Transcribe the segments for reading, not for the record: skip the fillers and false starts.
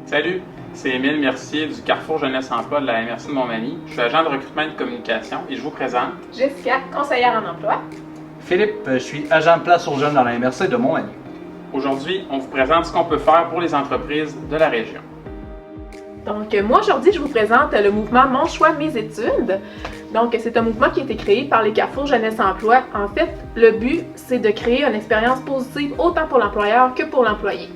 Salut, c'est Émile Mercier du Carrefour Jeunesse Emploi de la MRC de Montmagny. Je suis agent de recrutement et de communication et je vous présente Jessica, conseillère en emploi. Philippe, je suis agent de place aux jeunes dans la MRC de Montmagny. Aujourd'hui, on vous présente ce qu'on peut faire pour les entreprises de la région. Donc, moi, aujourd'hui, je vous présente le mouvement Mon choix, mes études. Donc, c'est un mouvement qui a été créé par les Carrefour Jeunesse Emploi. En fait, le but, c'est de créer une expérience positive autant pour l'employeur que pour l'employé.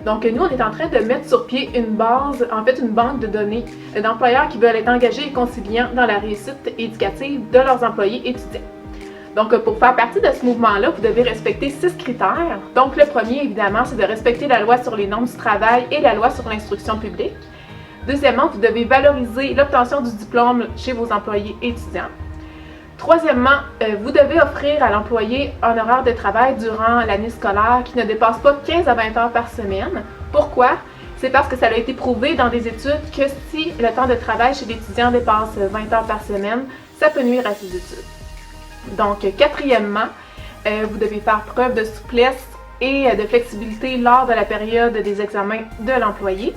Donc, nous, on est en train de mettre sur pied une base, en fait, une banque de données d'employeurs qui veulent être engagés et conciliants dans la réussite éducative de leurs employés étudiants. Donc, pour faire partie de ce mouvement-là, vous devez respecter 6 critères. Donc, le premier, évidemment, c'est de respecter la loi sur les normes du travail et la loi sur l'instruction publique. Deuxièmement, vous devez valoriser l'obtention du diplôme chez vos employés étudiants. Troisièmement, vous devez offrir à l'employé un horaire de travail durant l'année scolaire qui ne dépasse pas 15 à 20 heures par semaine. Pourquoi? C'est parce que ça a été prouvé dans des études que si le temps de travail chez l'étudiant dépasse 20 heures par semaine, ça peut nuire à ses études. Donc, quatrièmement, vous devez faire preuve de souplesse et de flexibilité lors de la période des examens de l'employé.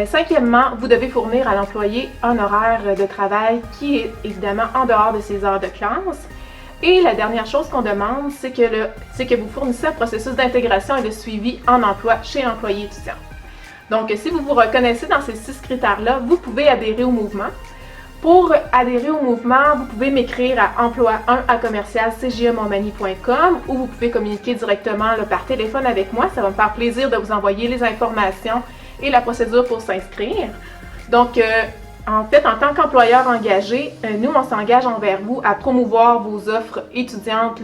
Cinquièmement, vous devez fournir à l'employé un horaire de travail qui est évidemment en dehors de ses heures de classe. Et la dernière chose qu'on demande, c'est que vous fournissez un processus d'intégration et de suivi en emploi chez l'employé étudiant. Donc, si vous vous reconnaissez dans ces 6 critères-là, vous pouvez adhérer au mouvement. Pour adhérer au mouvement, vous pouvez m'écrire à emploi1@cjemontmagny.com ou vous pouvez communiquer directement par téléphone avec moi. Ça va me faire plaisir de vous envoyer les informations et la procédure pour s'inscrire. Donc, en fait, en tant qu'employeur engagé, nous, on s'engage envers vous à promouvoir vos offres étudiantes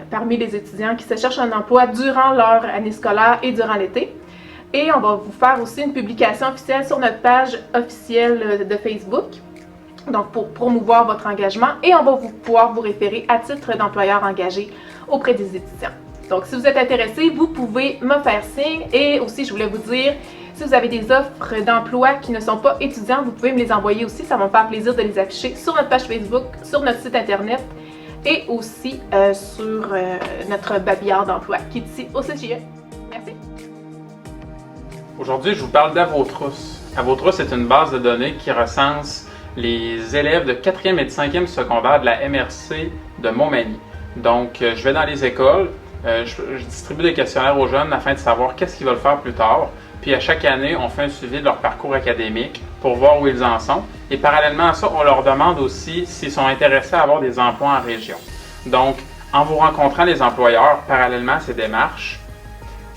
parmi les étudiants qui se cherchent un emploi durant leur année scolaire et durant l'été. Et on va vous faire aussi une publication officielle sur notre page officielle de Facebook, donc pour promouvoir votre engagement, et on va pouvoir vous référer à titre d'employeur engagé auprès des étudiants. Donc, si vous êtes intéressé, vous pouvez me faire signe. Et aussi, je voulais vous dire, si vous avez des offres d'emploi qui ne sont pas étudiants, vous pouvez me les envoyer aussi. Ça va me faire plaisir de les afficher sur notre page Facebook, sur notre site internet et aussi sur notre babillard d'emploi qui est ici au CGE. Merci. Aujourd'hui, je vous parle d'Avotrus. Avotrus est une base de données qui recense les élèves de 4e et de 5e secondaire de la MRC de Montmagny. Donc, je vais dans les écoles, je distribue des questionnaires aux jeunes afin de savoir qu'est-ce qu'ils veulent faire plus tard. Puis à chaque année, on fait un suivi de leur parcours académique pour voir où ils en sont. Et parallèlement à ça, on leur demande aussi s'ils sont intéressés à avoir des emplois en région. Donc, en vous rencontrant les employeurs, parallèlement à ces démarches,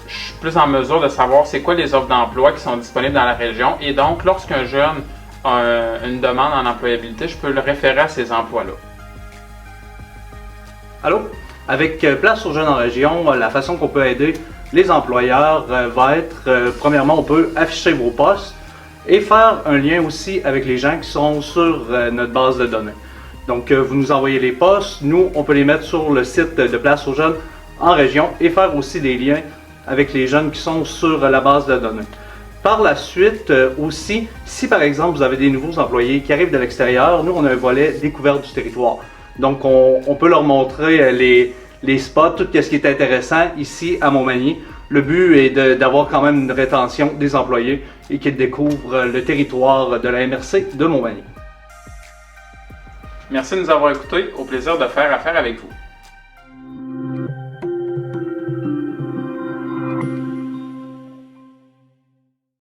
je suis plus en mesure de savoir c'est quoi les offres d'emploi qui sont disponibles dans la région. Et donc, lorsqu'un jeune a une demande en employabilité, je peux le référer à ces emplois-là. Allô? Avec Place aux jeunes en région, la façon qu'on peut aider les employeurs va être, premièrement, on peut afficher vos postes et faire un lien aussi avec les gens qui sont sur notre base de données. Donc, vous nous envoyez les postes, nous, on peut les mettre sur le site de Place aux jeunes en région et faire aussi des liens avec les jeunes qui sont sur la base de données. Par la suite aussi, si par exemple vous avez des nouveaux employés qui arrivent de l'extérieur, nous on a un volet découverte du territoire. Donc on peut leur montrer les spots, tout ce qui est intéressant ici à Montmagny. Le but est d'avoir quand même une rétention des employés et qu'ils découvrent le territoire de la MRC de Montmagny. Merci de nous avoir écoutés. Au plaisir de faire affaire avec vous.